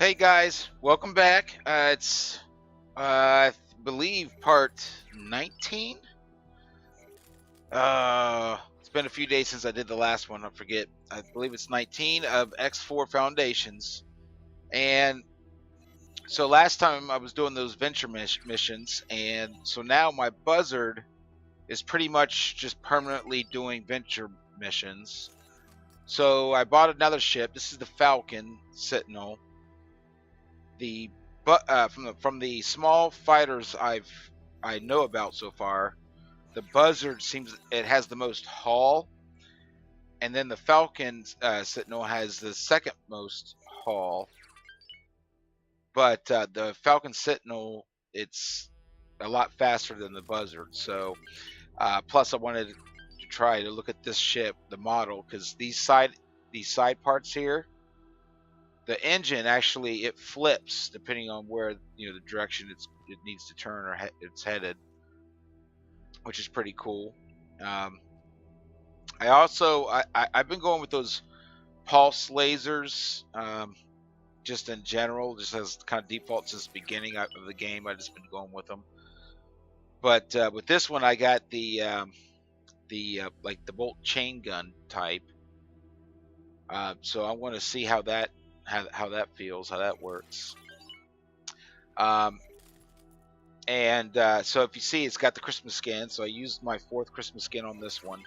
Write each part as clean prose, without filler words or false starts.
Hey guys, welcome back. It's I believe part 19. It's been a few days since I did the last one. I forget. I believe it's 19 of X4 Foundations. And so last time I was doing those venture missions, and so now my buzzard is pretty much just permanently doing venture missions. So I bought another ship. This is the Falcon Sentinel. The from the small fighters I know about so far, the Buzzard seems it has the most haul, and then the Falcon Sentinel has the second most haul. But the Falcon Sentinel, it's a lot faster than the Buzzard. So plus I wanted to try to look at this ship, the model, because these side parts here, the engine actually it flips depending on where the direction it needs to turn or it's headed, which is pretty cool. I also I've been going with those pulse lasers, just in general, just as kind of default since the beginning of the game. I've just been going with them. But with this one, I got the like the bolt chain gun type. So I want to see how that feels, how that works. And so if you see, it's got the Christmas skin. So I used my 4th Christmas skin on this one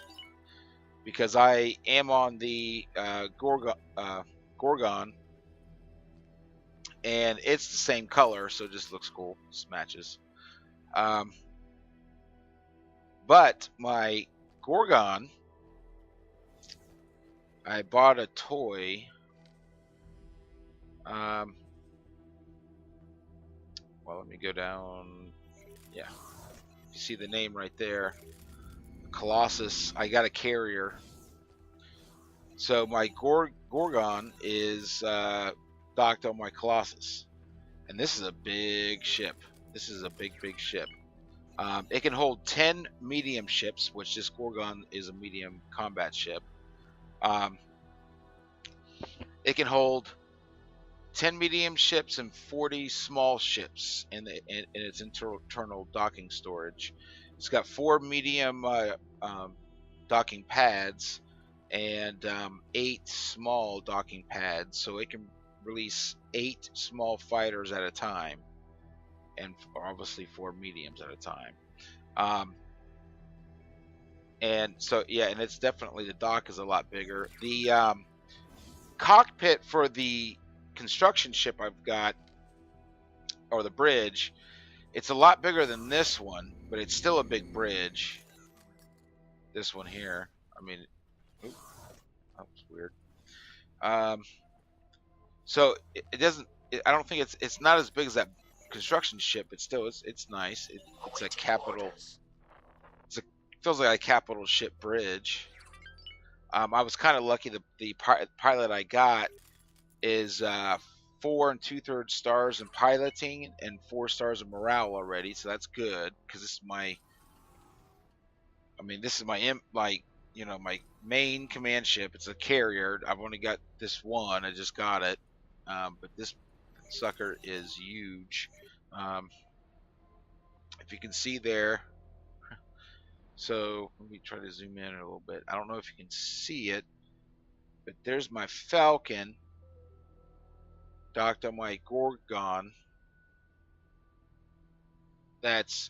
because I am on the Gorgon, and it's the same color, so it just looks cool, just matches. But my Gorgon, I bought a toy. Well, let me go down. Yeah, you see the name right there, Colossus. I got a carrier. So my Gorgon is docked on my Colossus, and this is a big ship. This is a big ship. It can hold 10 medium ships, which this Gorgon is a medium combat ship. It can hold 10 medium ships and 40 small ships in its internal docking storage. It's got 4 medium docking pads and 8 small docking pads, so it can release 8 small fighters at a time, and obviously 4 mediums at a time. And so yeah, and it's definitely, the dock is a lot bigger. The cockpit for the construction ship I've got, or the bridge, it's a lot bigger than this one, but it's still a big bridge. This one here, I mean, oops, that was weird. So it doesn't. I don't think it's not as big as that construction ship, but still, it's nice. It's a capital. Feels like a capital ship bridge. I was kind of lucky. The pilot I got is 4 2/3 stars in piloting and 4 stars in morale already, so that's good because this is my. I mean, this is my my main command ship. It's a carrier. I've only got this one. I just got it, but this sucker is huge. If you can see there. So let me try to zoom in a little bit. I don't know if you can see it, but there's my Falcon docked on my Gorgon. That's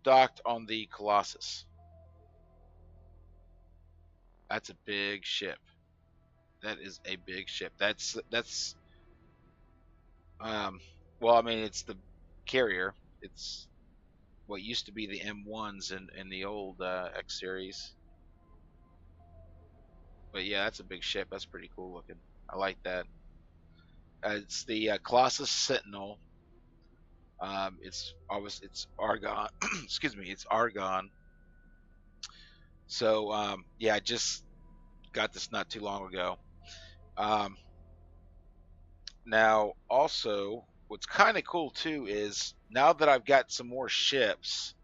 docked on the Colossus. That's a big ship. That is a big ship. That's well, I mean, it's the carrier. It's what used to be the M1s in the old X series. But yeah, that's a big ship. That's pretty cool looking. I like that. It's the Colossus Sentinel. It's Argon. Excuse me, it's Argon. So yeah, I just got this not too long ago. Now, also, what's kind of cool too is now that I've got some more ships,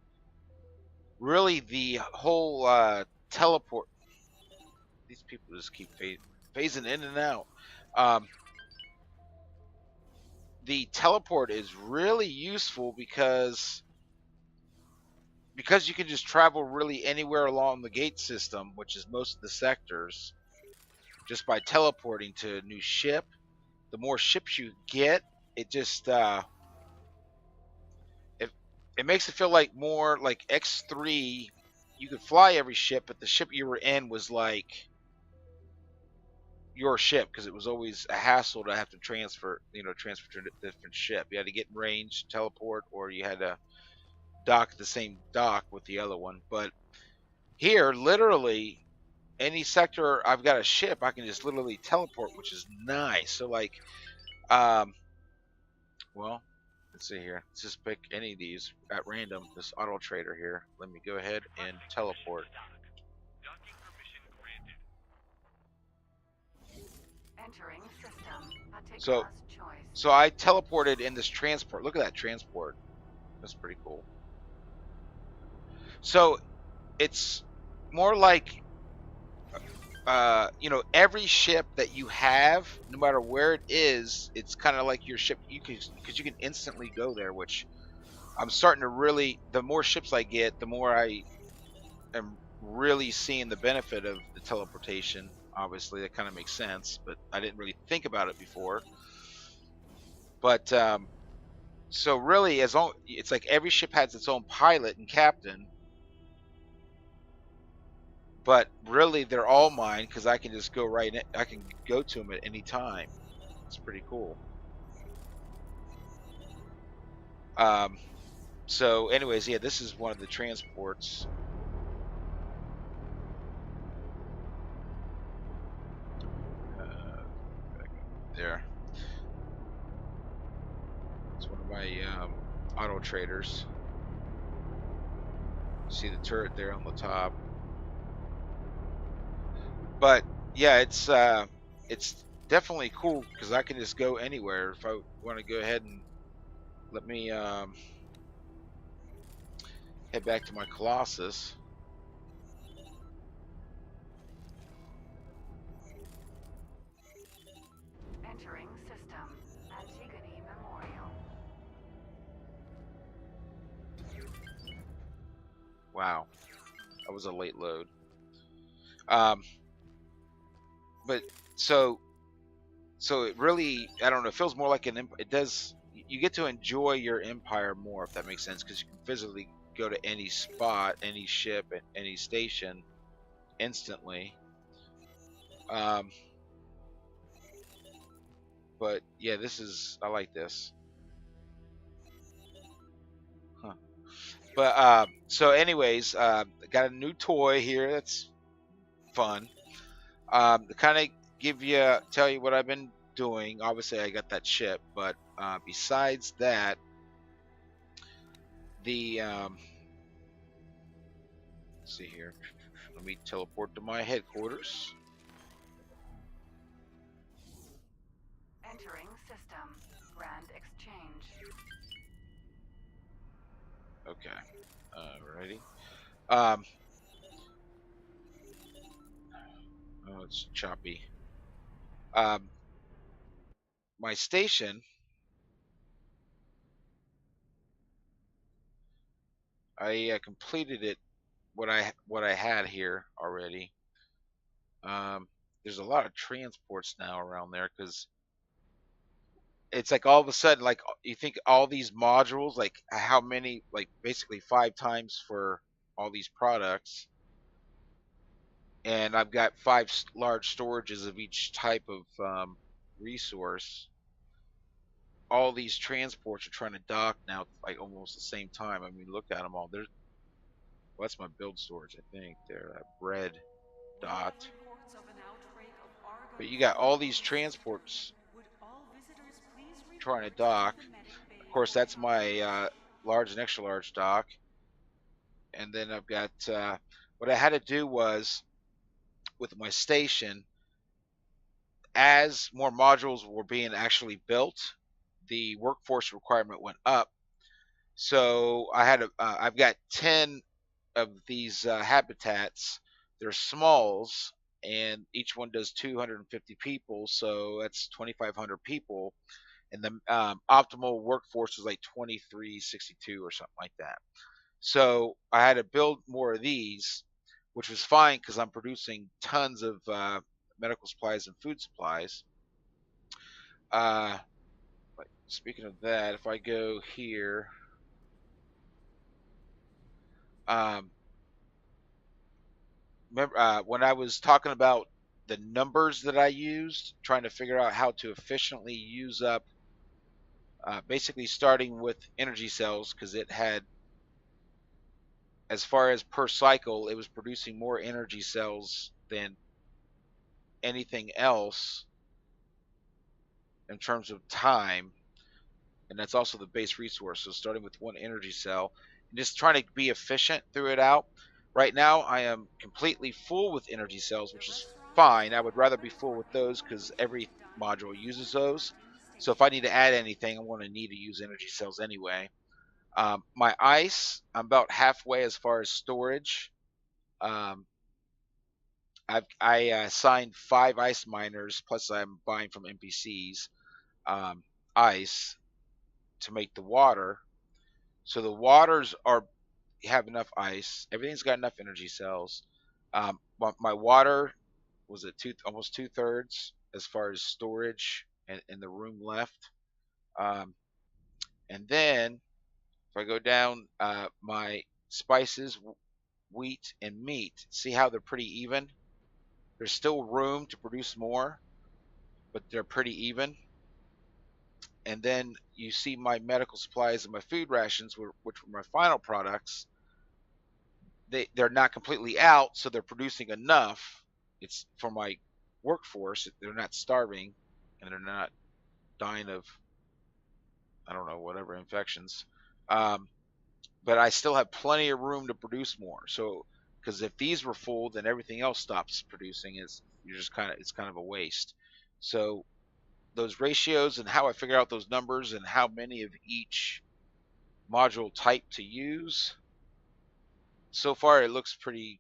really the whole teleport. These people just keep phasing in and out. the teleport is really useful because you can just travel really anywhere along the gate system, which is most of the sectors, just by teleporting to a new ship. The more ships you get, it just it makes it feel like more like X3. You could fly every ship, but the ship you were in was like your ship because it was always a hassle to have to transfer to a different ship. You had to get in range, teleport, or you had to dock at the same dock with the other one. But here, literally, any sector I've got a ship, I can just literally teleport, which is nice. So like, well, let's see here. Let's just pick any of these at random. This auto trader here. Let me go ahead and teleport. Entering system. So I teleported in this transport. Look at that transport. That's pretty cool. So it's more like every ship that you have, no matter where it is, it's kind of like your ship. Because you can instantly go there, which I'm starting to really. The more ships I get, the more I am really seeing the benefit of the teleportation. Obviously, that kind of makes sense, but I didn't really think about it before. But so really, it's like every ship has its own pilot and captain. But really, they're all mine because I can just go right in. I can go to them at any time. It's pretty cool. So anyways, yeah, this is one of the transports. There. It's one of my auto traders. See the turret there on the top. But yeah, it's definitely cool because I can just go anywhere. If I want to go ahead and let me head back to my Colossus. Entering system. Antigone Memorial. Wow, that was a late load. But so it really, I don't know, it feels more like it does. You get to enjoy your empire more, if that makes sense, because you can physically go to any spot, any ship, any station instantly. But yeah, I like this. Huh. But so anyways, got a new toy here that's fun. To kind of tell you what I've been doing. Obviously, I got that ship, but besides that, let's see here. Let me teleport to my headquarters. Entering system. Grand exchange. Okay. Alrighty. Oh, it's choppy. My station. I completed it. What I had here already. There's a lot of transports now around there because it's like all of a sudden, like you think all these modules, like how many, like basically 5 times for all these products, and I've got 5 large storages of each type of resource. All these transports are trying to dock now, like almost the same time. I mean, look at them all. Well, that's my build storage, I think. There, that red dot. But you got all these transports trying to dock. Of course, that's my large and extra large dock. And then I've got what I had to do was with my station, as more modules were being actually built, the workforce requirement went up. So I've got 10 of these habitats. They're smalls, and each one does 250 people, so that's 2,500 people. and the optimal workforce was like 2362 or something like that. So I had to build more of these, which was fine because I'm producing tons of medical supplies and food supplies. Speaking of that, if I go here, um, remember when I was talking about the numbers that I used, trying to figure out how to efficiently use up, basically starting with energy cells, because it had, as far as per cycle, it was producing more energy cells than anything else in terms of time, and that's also the base resource. So starting with one energy cell and just trying to be efficient through it out. Right now, I am completely full with energy cells, which is fine. I would rather be full with those because every module uses those. So if I need to add anything, I'm going to need to use energy cells anyway. My ice, I'm about halfway as far as storage. Um, I assigned 5 ice miners, plus I'm buying from NPCs ice to make the water. So the waters have enough ice. Everything's got enough energy cells. My water was at almost 2/3 as far as storage and the room left. Um, and then if I go down, my spices, wheat, and meat, see how they're pretty even? There's still room to produce more, but they're pretty even. And then you see my medical supplies and my food rations, which were my final products. They're not completely out, so they're producing enough. It's for my workforce. They're not starving, and they're not dying of, I don't know, whatever infections. Um, but I still have plenty of room to produce more. So because if these were full, then everything else stops producing. It's kind of a waste. So those ratios and how I figure out those numbers and how many of each module type to use, so far it looks pretty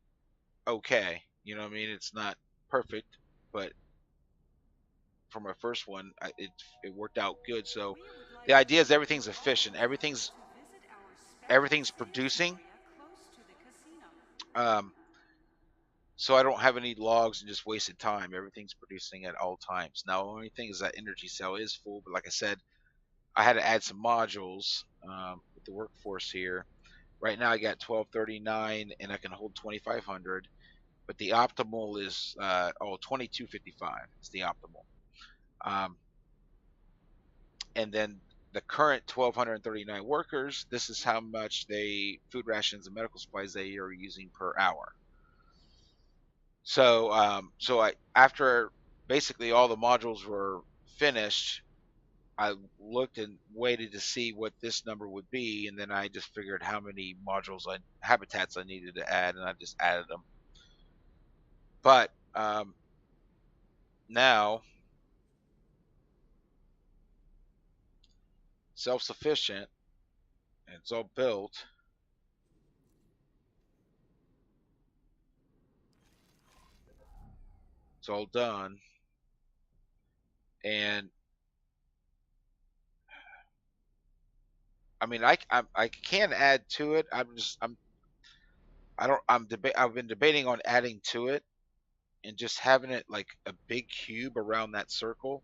okay. You know what I mean? It's not perfect, but for my first one, it worked out good. So the idea is everything's efficient, everything's producing. Um, so I don't have any logs and just wasted time. Everything's producing at all times. Now the only thing is that energy cell is full, but like I said, I had to add some modules with the workforce here. Right now I got 1239 and I can hold 2500, but the optimal is 2255 is the optimal. And then the current 1239 workers, this is how much food rations and medical supplies they are using per hour. So after basically all the modules were finished, I looked and waited to see what this number would be, and then I just figured how many habitats I needed to add, and I just added them. But now self-sufficient, and it's all built. It's all done, and I mean, I can add to it. I don't I've been debating on adding to it and just having it like a big cube around that circle.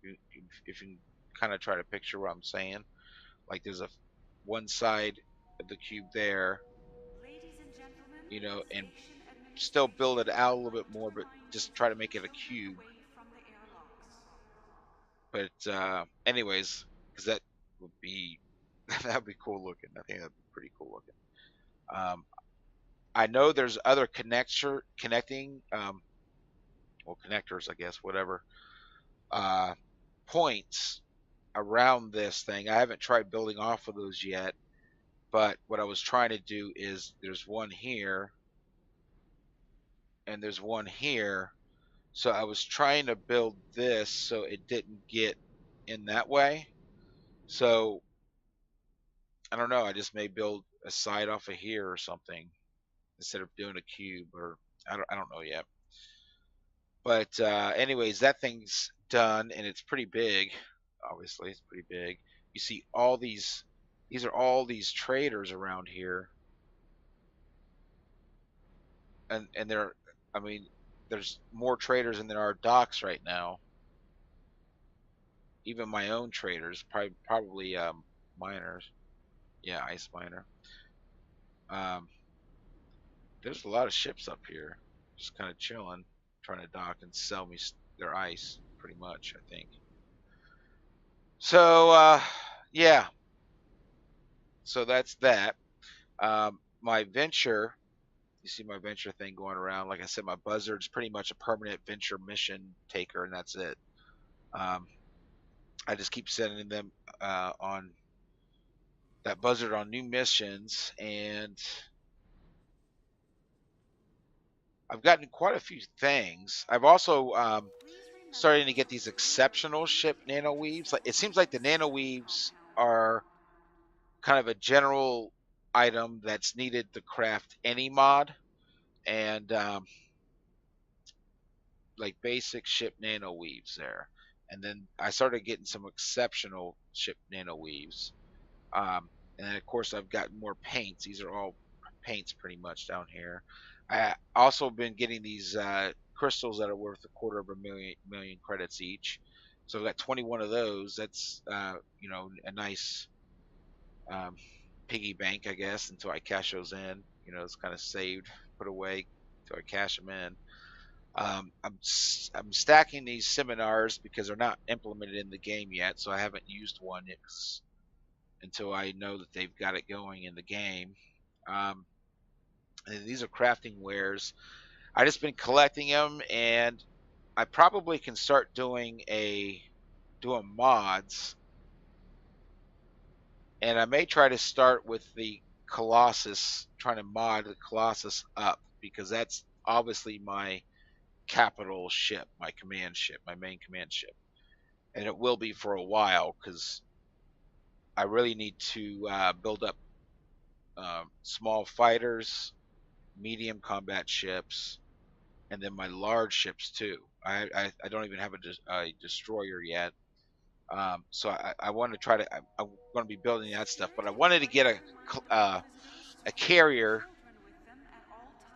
If you can kind of try to picture what I'm saying, like there's a one side of the cube there, and still build it out a little bit more, but just try to make it a cube. But anyways, because that would be that would be cool looking. I think that'd be pretty cool looking. I know there's other connecting, well, connectors, I guess, whatever, uh, points around this thing. I haven't tried building off of those yet, but what I was trying to do is there's one here and there's one here. So I was trying to build this so it didn't get in that way. So I don't know. I just may build a side off of here or something instead of doing a cube, or I don't know yet. But anyways, that thing's done and it's pretty big. Obviously, it's pretty big. You see all these. These are all these traders around here, and there. I mean, there's more traders than there are docks right now. Even my own traders, probably miners. Yeah, ice miner. Um, there's a lot of ships up here, just kind of chilling, trying to dock and sell me their ice, pretty much. I think. So yeah, so that's that. My venture, you see my venture thing going around. Like I said, my buzzard's pretty much a permanent venture mission taker, and that's it. Um, I just keep sending them on that buzzard on new missions, and I've gotten quite a few things. I've also starting to get these exceptional ship nano weaves. Like it seems like the nano weaves are kind of a general item that's needed to craft any mod, and like basic ship nano weaves there. And then I started getting some exceptional ship nano weaves. And then of course I've got more paints. These are all paints pretty much down here. I also been getting these crystals that are worth a quarter of a million credits each. So I've got 21 of those. That's a nice um, piggy bank, I guess, until I cash those in. It's kind of saved, put away until I cash them in. I'm stacking these seminars because they're not implemented in the game yet, so I haven't used one until I know that they've got it going in the game. Um, and these are crafting wares. I just been collecting them, and I probably can start doing mods, and I may try to start with the Colossus, trying to mod the Colossus up because that's obviously my capital ship, my command ship, my main command ship, and it will be for a while because I really need to build up small fighters, medium combat ships, and then my large ships too. I don't even have a destroyer yet. So I want to try to. I'm going to be building that stuff, but I wanted to get a carrier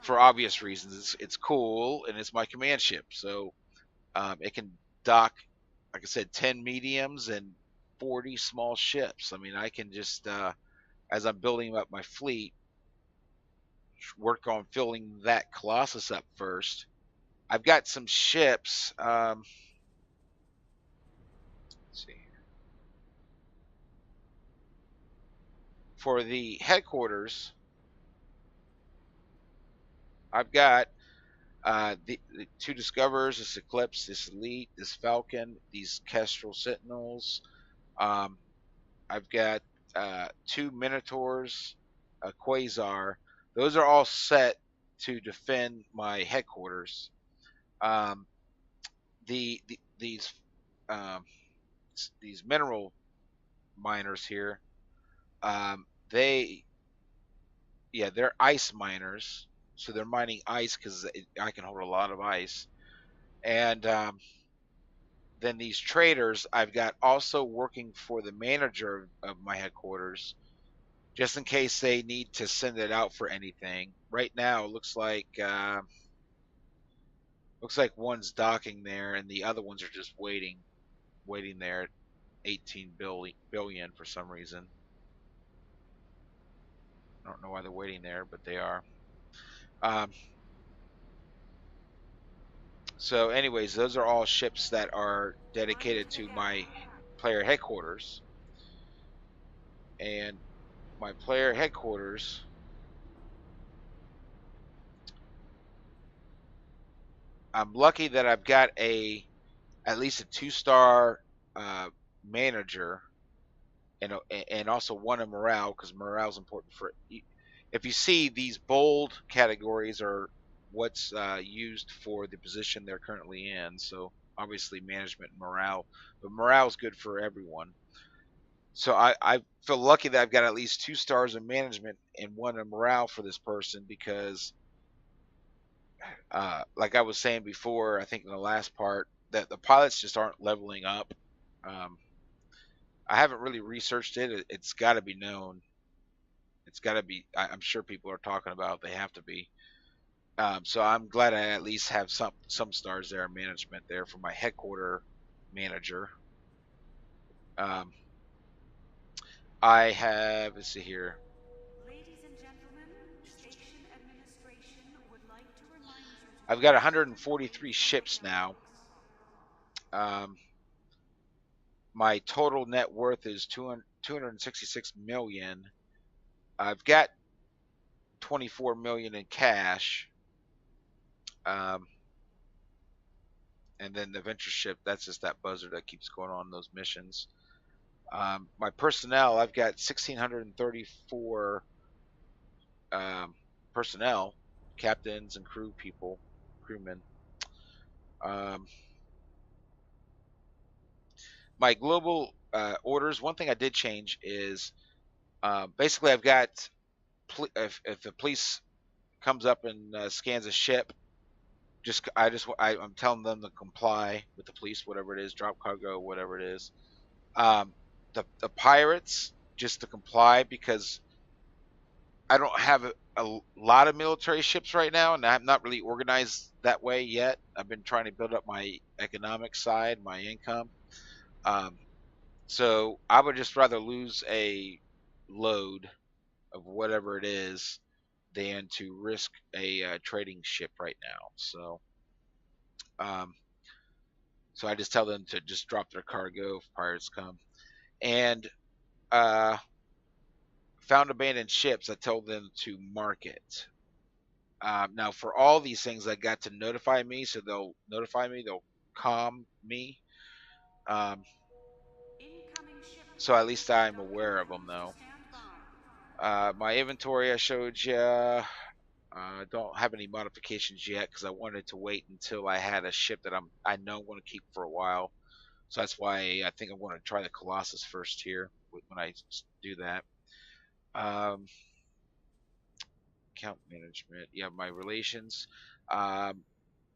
for obvious reasons. It's cool and it's my command ship, so it can dock, like I said, 10 mediums and 40 small ships. I mean, I can just as I'm building up my fleet, work on filling that Colossus up first. I've got some ships. Let's see. For the headquarters, I've got the two Discoverers, this Eclipse, this Elite, this Falcon, these Kestrel Sentinels. Um, I've got two Minotaurs, a Quasar. Those are all set to defend my headquarters. Um, the um, these mineral miners here, they they're ice miners, so they're mining ice because I can hold a lot of ice. And then these traders I've got also working for the manager of my headquarters, just in case they need to send it out for anything. Right now, it looks like one's docking there, and the other ones are just waiting there at 18 billion for some reason. I don't know why they're waiting there, but they are. Um, so, anyways, those are all ships that are dedicated to my player headquarters, and my player headquarters. I'm lucky that I've got at least a 2-star manager, and also one in morale because morale is important for. If you see, these bold categories are what's used for the position they're currently in. So obviously management and morale, but morale is good for everyone. So I feel lucky that I've got at least 2 stars in management and one in morale for this person because like I was saying before, I think in the last part, that the pilots just aren't leveling up. Um, I haven't really researched it. It's got to be known. It's got to be. I'm sure people are talking about it. They have to be. So I'm glad I at least have some stars there in management there for my headquarter manager. Um, I have, let's see here. Ladies and gentlemen, station administration would like to remind you to I've got 143 ships now. My total net worth is 266 million. I've got 24 million in cash. And then the venture ship, that's just that buzzer that keeps going on those missions. My personnel, I've got 1,634 personnel, captains and crewmen. My global orders, one thing I did change is basically I've got, if the police comes up and scans a ship, I'm telling them to comply with the police, whatever it is, drop cargo, whatever it is. The pirates, just to comply, because I don't have a lot of military ships right now, and I'm not really organized that way yet. I've been trying to build up my economic side, my income. Um, so I would just rather lose a load of whatever it is than to risk a trading ship right now. Um, so I just tell them to just drop their cargo if pirates come. And uh, found abandoned ships, I told them to mark it. Now, for all these things, I got to notify me, so they'll notify me, they'll calm me. Um, so at least I'm aware of them, though. My inventory I showed you. Don't have any modifications yet because I wanted to wait until I had a ship that I know I'm going to keep for a while. So that's why I think I'm going to try the Colossus first here when I do that. Account management. Yeah, my relations.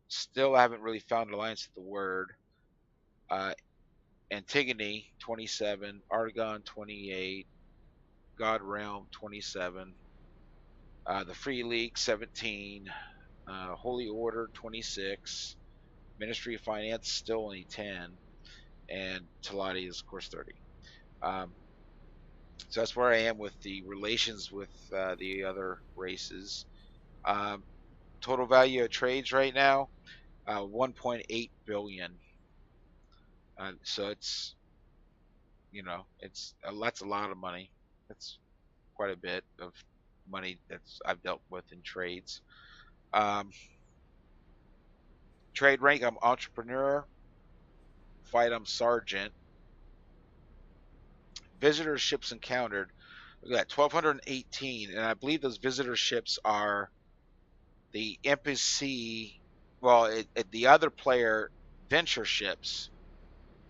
Still haven't really found alliance with the word. Antigone 27, Argon 28, God Realm 27, the Free League 17, Holy Order 26, Ministry of Finance still only 10, and Talati is of course 30. So that's where I am with the relations with the other races. Total value of trades right now, 1.8 billion. So it's, that's a lot of money. That's quite a bit of money that's I've dealt with in trades. Trade rank, I'm entrepreneur. Fight, I'm sergeant. Visitor ships encountered, we got 1,218, and I believe those visitor ships are the embassy, the other player venture ships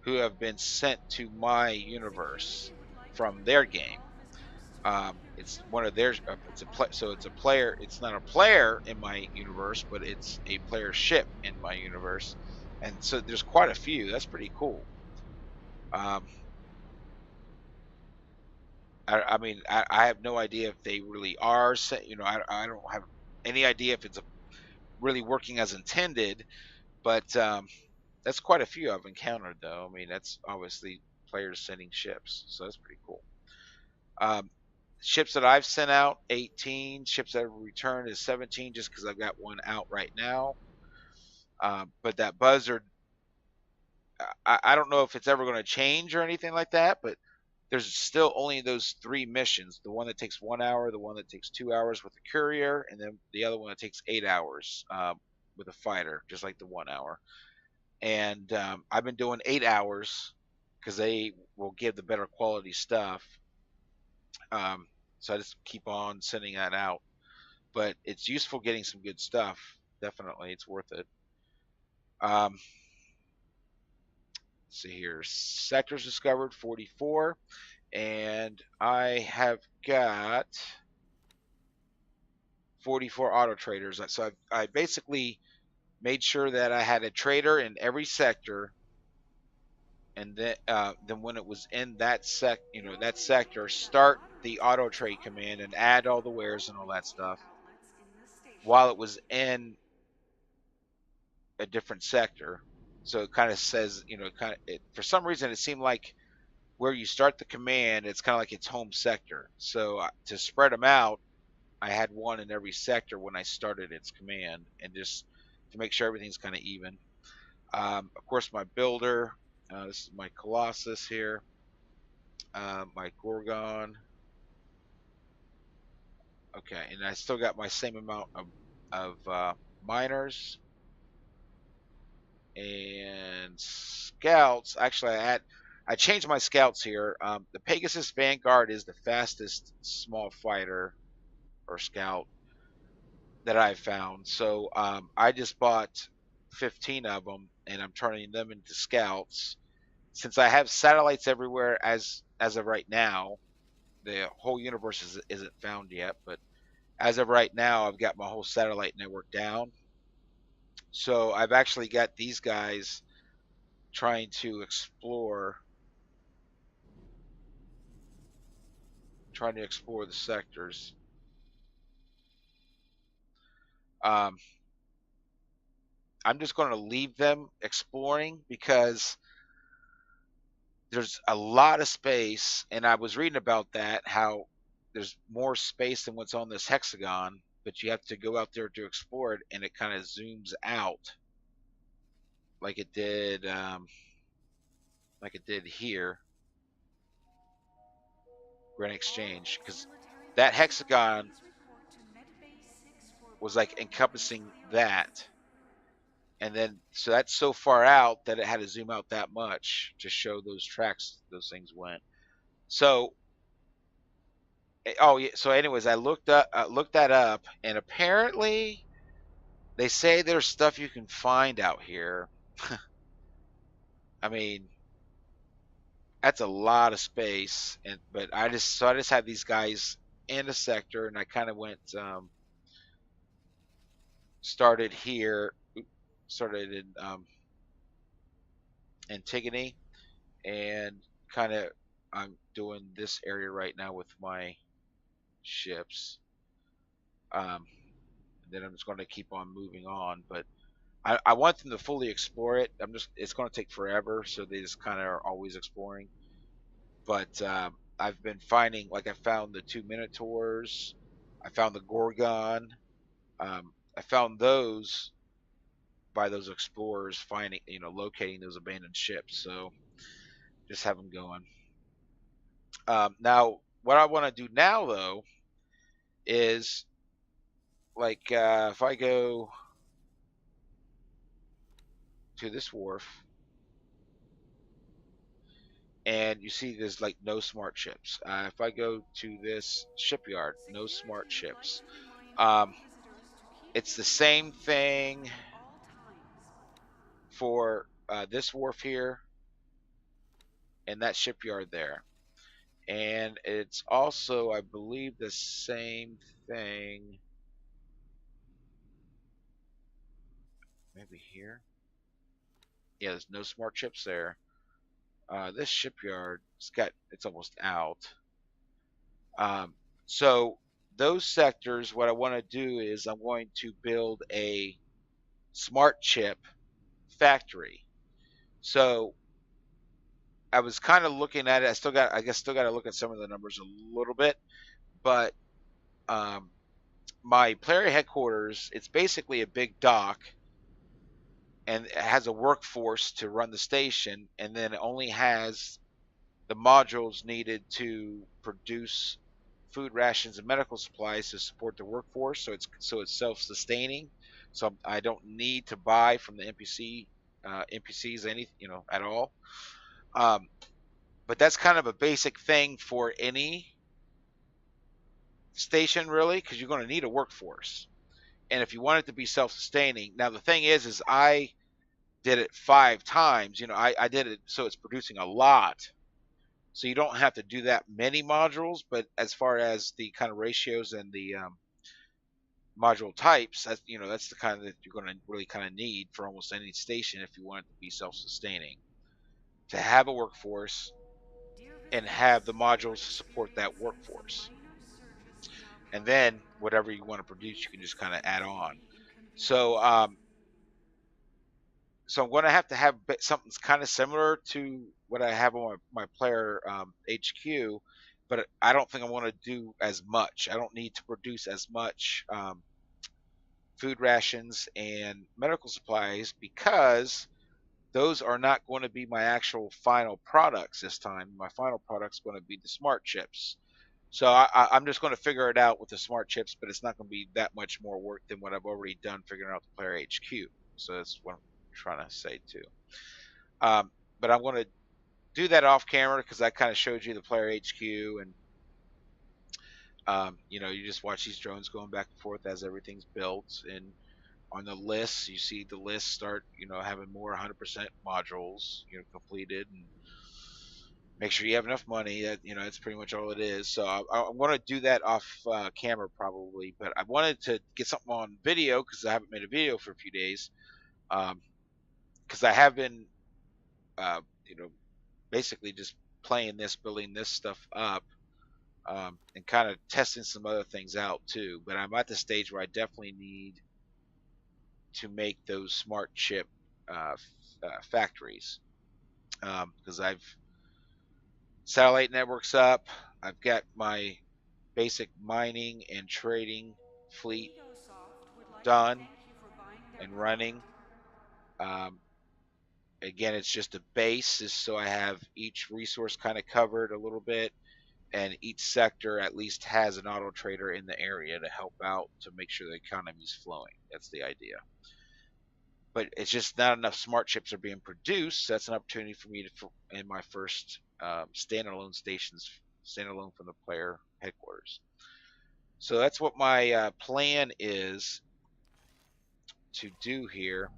who have been sent to my universe from their game. It's one of their. So it's a player. It's not a player in my universe, but it's a player ship in my universe, and so there's quite a few. That's pretty cool. I mean, I have no idea if they really are. I don't have any idea if it's really working as intended, but that's quite a few I've encountered, though. I mean, that's obviously players sending ships, so that's pretty cool. Ships that I've sent out, 18. Ships that have returned is 17, just because I've got one out right now. But that buzzard, I don't know if it's ever going to change or anything like that, but there's still only those 3 missions. The one that takes 1 hour, the one that takes 2 hours with a courier, and then the other one that takes 8 hours with a fighter, just like the 1 hour. And I've been doing 8 hours because they will give the better quality stuff. So I just keep on sending that out. But it's useful getting some good stuff. Definitely, it's worth it. Let's see here. Sectors discovered, 44. And I have got 44 auto traders. So I basically made sure that I had a trader in every sector and then when it was in that that sector, start the auto trade command and add all the wares and all that stuff while it was in a different sector. So it kind of says, for some reason it seemed like where you start the command, it's kind of like its home sector. So to spread them out, I had one in every sector when I started its command, and just to make sure everything's kind of even. Of course, my builder. This is my Colossus here. My Gorgon. Okay, and I still got my same amount of miners and scouts. Actually, I changed my scouts here. The Pegasus Vanguard is the fastest small fighter or scout that I've found. So I just bought 15 of them, and I'm turning them into scouts. Since I have satellites everywhere as of right now, the whole universe isn't found yet, but as of right now, I've got my whole satellite network down. So I've actually got these guys trying to explore the sectors. Um, I'm just going to leave them exploring because there's a lot of space, and I was reading about that, how there's more space than what's on this hexagon, but you have to go out there to explore it, and it kind of zooms out like it did here, Grand Exchange, because that hexagon was like encompassing that, and then so that's so far out that it had to zoom out that much to show those tracks those things went. So oh yeah, so anyways, I looked that up, and apparently they say there's stuff you can find out here. I mean, that's a lot of space, and but I just had these guys in a sector, and I kind of went started here, started in Antigone, and kind of I'm doing this area right now with my ships. Then I'm just going to keep on moving on, but I want them to fully explore it. It's going to take forever, so they just kind of are always exploring. But I've been finding, like I found the 2 Minotaurs, I found the Gorgon, I found those by those explorers finding, locating those abandoned ships. So just have them going. Now, what I want to do now, though, is like if I go to this wharf, and you see there's like no smart ships. If I go to this shipyard, no smart ships. Um, it's the same thing for this wharf here and that shipyard there. And it's also, I believe, the same thing maybe here. Yeah, there's no smart ships there. This shipyard, it's almost out. So those sectors, what I want to do is I'm going to build a smart chip factory. So I was kind of looking at it. I guess still got to look at some of the numbers a little bit, but um, my player headquarters, it's basically a big dock, and it has a workforce to run the station, and then it only has the modules needed to produce food rations and medical supplies to support the workforce. So it's self-sustaining. So I don't need to buy from the NPCs at all. But that's kind of a basic thing for any station, really, because you're going to need a workforce. And if you want it to be self-sustaining, now the thing is I did it 5 times. I did it so it's producing a lot. So you don't have to do that many modules, but as far as the kind of ratios and the module types, that's the kind that you're going to really kind of need for almost any station if you want it to be self-sustaining. to have a workforce and have the modules to support that workforce. And then whatever you want to produce, you can just kind of add on. So, so I'm going to have something kind of similar to what I have on my player HQ, but I don't think I want to do as much. I don't need to produce as much food rations and medical supplies because those are not going to be my actual final products this time. My final product's going to be the smart chips. So I'm just going to figure it out with the smart chips, but it's not going to be that much more work than what I've already done figuring out the player HQ. So that's what I'm trying to say too. But I'm going to do that off camera because I kind of showed you the player HQ, and you know, you just watch these drones going back and forth as everything's built. And on the lists, you see the lists start, you know, having more 100% modules, you know, completed, and make sure you have enough money. That, you know, that's pretty much all it is. So I'm going to do that off camera probably, but I wanted to get something on video because I haven't made a video for a few days. Because I have been, you know, basically just playing this, building this stuff up, and kind of testing some other things out too. But I'm at the stage where I definitely need to make those smart chip factories, because I've satellite networks up. I've got my basic mining and trading fleet done and running. Um, Again, it's just a base, is so I have each resource kind of covered a little bit, and each sector at least has an auto trader in the area to help out to make sure the economy is flowing. That's the idea. But it's just not enough smart chips are being produced. So that's an opportunity for me to, in my first standalone stations, standalone from the player headquarters. So that's what my plan is to do here.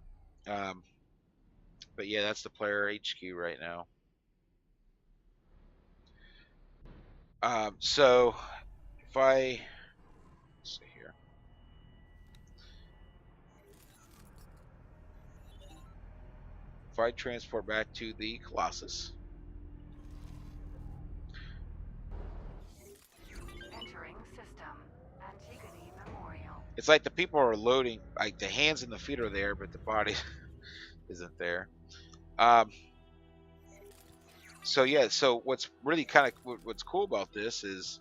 But yeah, that's the player HQ right now. So if I, let's see here. If I transport back to the Colossus, Entering system. Antigone Memorial. it's like the people are loading, like the hands and the feet are there, but the body isn't there. So yeah, so what's really kind of what's cool about this is,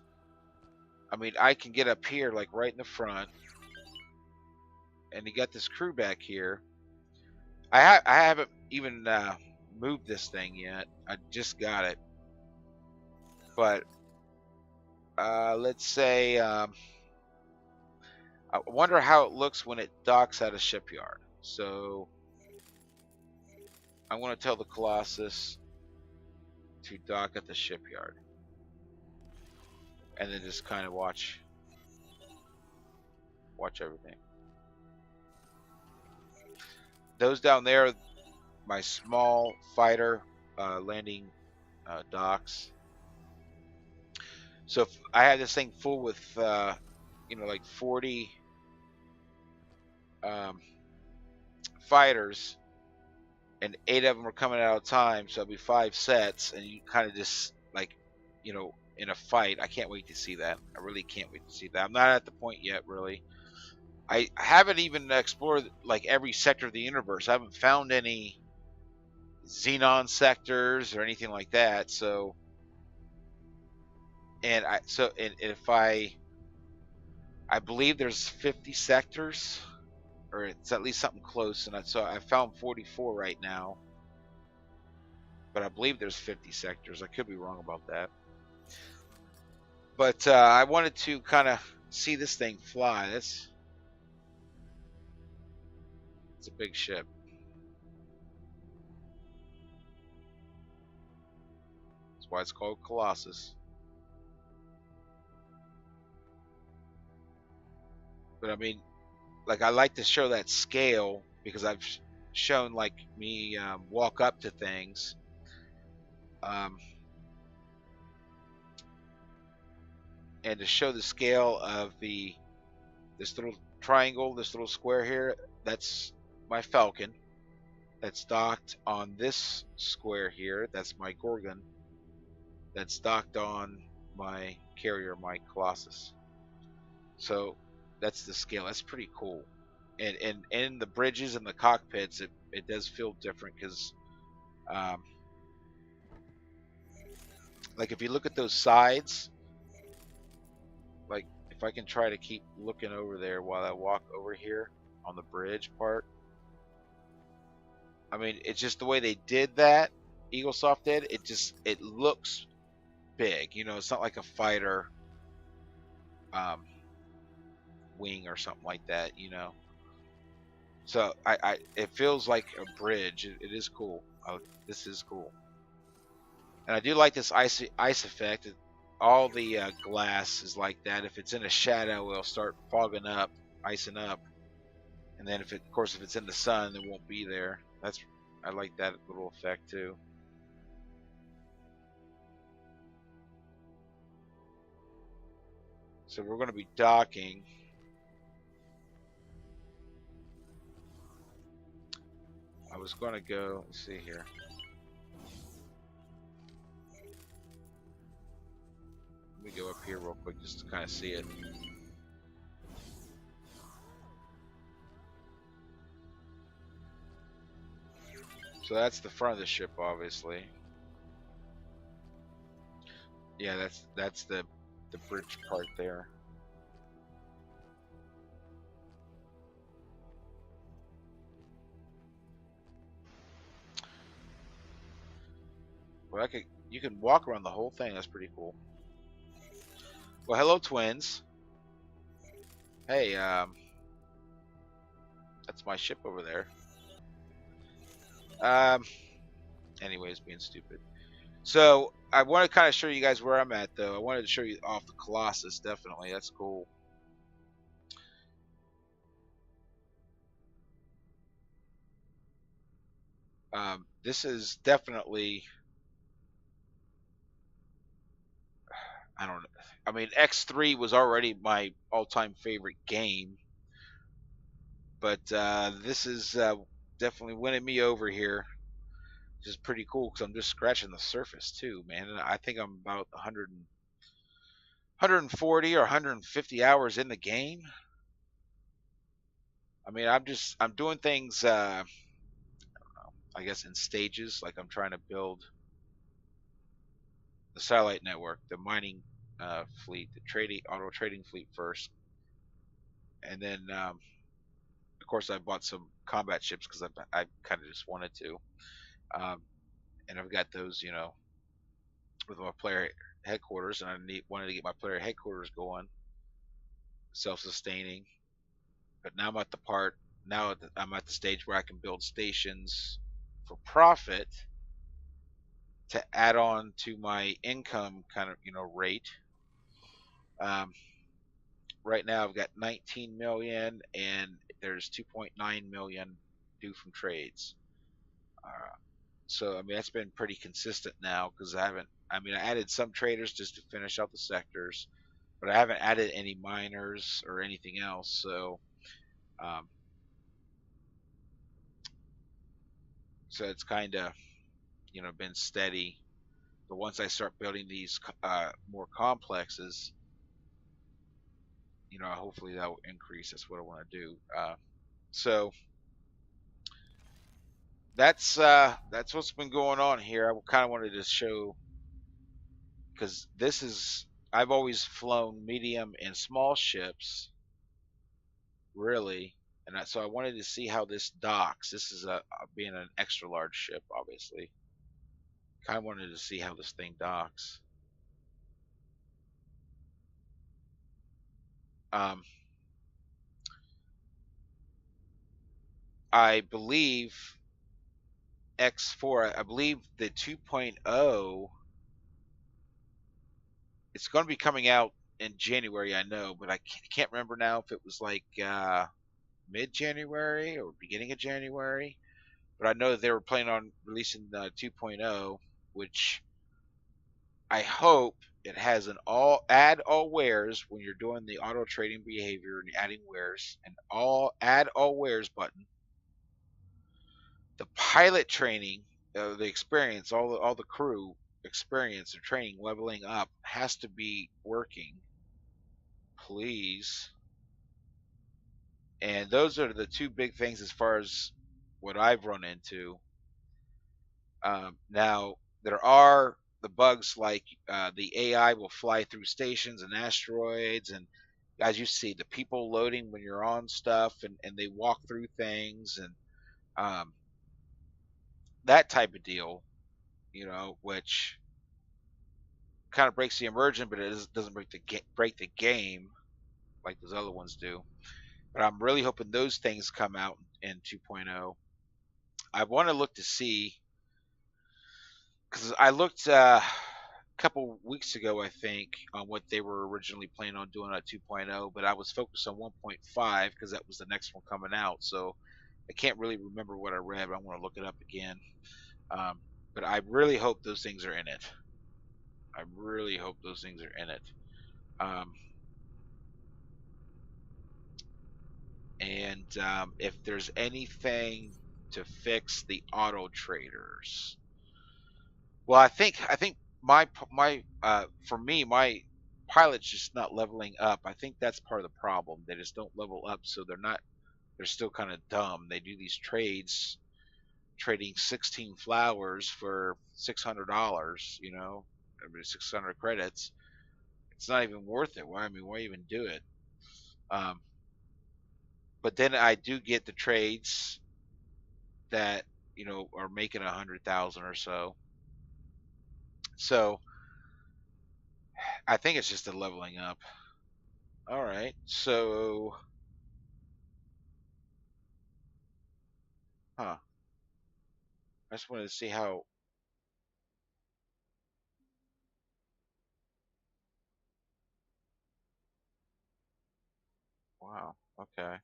I mean, I can get up here like right in the front, and you got this crew back here. I haven't even moved this thing yet. I just got it, but let's say I wonder how it looks when it docks at a shipyard. So I want to tell the Colossus to dock at the shipyard, and then just kind of watch everything. Those down there, my small fighter landing docks. So if I had this thing full with, you know, like 40 fighters, and 8 of them are coming out of time, so it'll be 5 sets, and you kind of just like, you know, in a fight. I can't wait to see that. I really can't wait to see that. I'm not at the point yet, really. I haven't even explored like every sector of the universe. I haven't found any xenon sectors or anything like that. So, and if I believe there's 50 sectors, or it's at least something close. And so I found 44 right now, but I believe there's 50 sectors. I could be wrong about that. But I wanted to kind of see this thing fly. It's a big ship. That's why it's called Colossus. But I mean, like, I like to show that scale because I've shown like me walk up to things. And to show the scale of this little triangle, this little square here, that's my Falcon. that's docked on this square here. That's my Gorgon. That's docked on my carrier, my Colossus. So that's the scale. That's pretty cool. And in the bridges and the cockpits, it does feel different because, um, like if you look at those sides, like if I can try to keep looking over there while I walk over here on the bridge part. I mean, it's just the way they did that. Eaglesoft did. It looks big. You know, it's not like a fighter um, wing or something like that. You know, so it feels like a bridge. It is cool. This is cool, and I do like this ice effect. All the glass is like that. If it's in a shadow, it'll start fogging up, icing up, and then if of course, if it's in the sun, it won't be there. I like that little effect too. So we're going to be docking. I was going to go, let's see here. Let me go up here real quick just to kind of see it. So that's the front of the ship, obviously. Yeah, that's the bridge part there. Well, you can walk around the whole thing. That's pretty cool. Well, hello, twins. Hey, that's my ship over there. Anyways, being stupid. So I want to kind of show you guys where I'm at, though. I wanted to show you off the Colossus. Definitely, that's cool. This is definitely, I don't know. I mean, X3 was already my all-time favorite game, but this is definitely winning me over here. Which is pretty cool because I'm just scratching the surface too, man. And I think I'm about 140 or 150 hours in the game. I mean, I'm doing things, I guess, in stages. Like I'm trying to build the satellite network, the mining fleet, the auto trading fleet first, and then of course I bought some combat ships because I kind of just wanted to, um, and I've got those, you know, with my player headquarters, and wanted to get my player headquarters going, self-sustaining. But now I'm at the stage where I can build stations for profit to add on to my income kind of, you know, rate. Um, right now I've got 19 million and there's 2.9 million due from trades. So I mean that's been pretty consistent now because I mean I added some traders just to finish out the sectors, but I haven't added any miners or anything else. So um, it's kind of, you know, been steady. But once I start building these more complexes, you know, hopefully that will increase. That's what I want to do. So that's what's been going on here. I kind of wanted to show because I've always flown medium and small ships, really, and so I wanted to see how this docks. This is being an extra large ship, obviously. Kind of wanted to see how this thing docks. Um, I believe X4. I believe the 2.0. It's going to be coming out in January, I know, but I can't remember now if it was like mid-January or beginning of January. But I know that they were planning on releasing the 2.0, which I hope it has an add all wares when you're doing the auto trading behavior and adding wares, and add all wares button. the pilot training, the experience, all the crew experience and training, leveling up has to be working. Please. And those are the two big things as far as what I've run into. Now, there are the bugs like the AI will fly through stations and asteroids, and as you see, the people loading when you're on stuff, and they walk through things, and um, that type of deal, which kind of breaks the immersion, but it doesn't break the game like those other ones do. But I'm really hoping those things come out in 2.0. I want to look to see, because I looked a couple weeks ago, I think, on what they were originally planning on doing at 2.0, but I was focused on 1.5 because that was the next one coming out. So I can't really remember what I read, but I want to look it up again. But I really hope those things are in it. I really hope those things are in it. And if there's anything to fix the auto traders, well, I think my for me, my pilot's just not leveling up. I think that's part of the problem. They just don't level up, so they're still kind of dumb. They do these trades, trading 16 flowers for $600. 600 credits. It's not even worth it. Why even do it? But then I do get the trades that are making 100,000 or so. So I think it's just a leveling up. All right, so I just wanted to see how. Wow. Okay.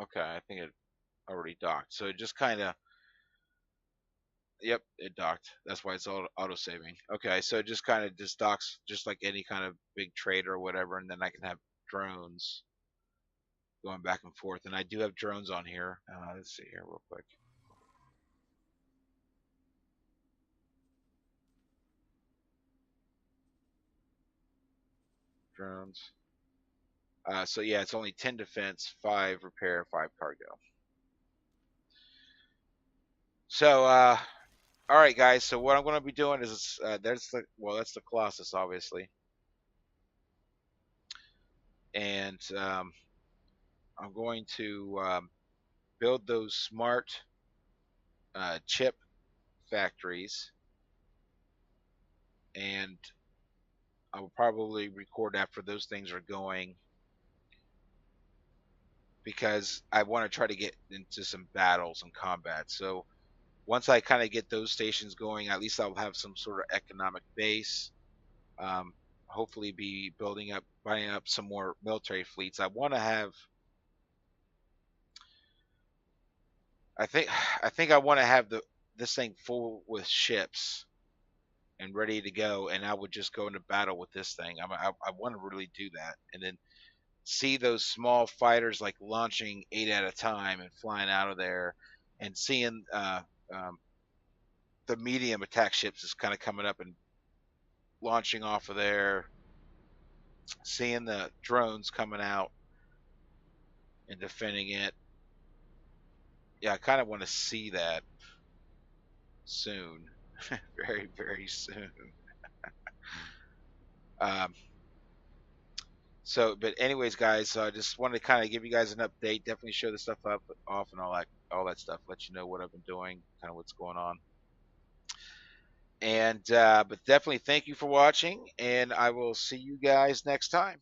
Okay. I think it already docked. So it just kind of. Yep, it docked. That's why it's auto saving. Okay, so it just kind of just docks just like any kind of big trade or whatever, and then I can have drones going back and forth. And I do have drones on here. Let's see here real quick. Drones. So yeah, it's only 10 defense, 5 repair, 5 cargo. So all right, guys. So what I'm going to be doing is that's the Colossus, obviously, and I'm going to build those smart chip factories, and I will probably record after those things are going, because I want to try to get into some battles and combat. So once I kind of get those stations going, at least I'll have some sort of economic base. Hopefully be buying up some more military fleets. I want to have, I think I want to have this thing full with ships and ready to go, and I would just go into battle with this thing. I want to really do that, and then see those small fighters like launching 8 at a time and flying out of there, and seeing um, the medium attack ships is kind of coming up and launching off of there, seeing the drones coming out and defending it. Yeah, I kind of want to see that soon, very, very soon. Um, but anyways, guys, so I just wanted to kind of give you guys an update. Definitely show the stuff up, off, and all that stuff. Let you know what I've been doing, kind of what's going on. And but definitely thank you for watching, and I will see you guys next time.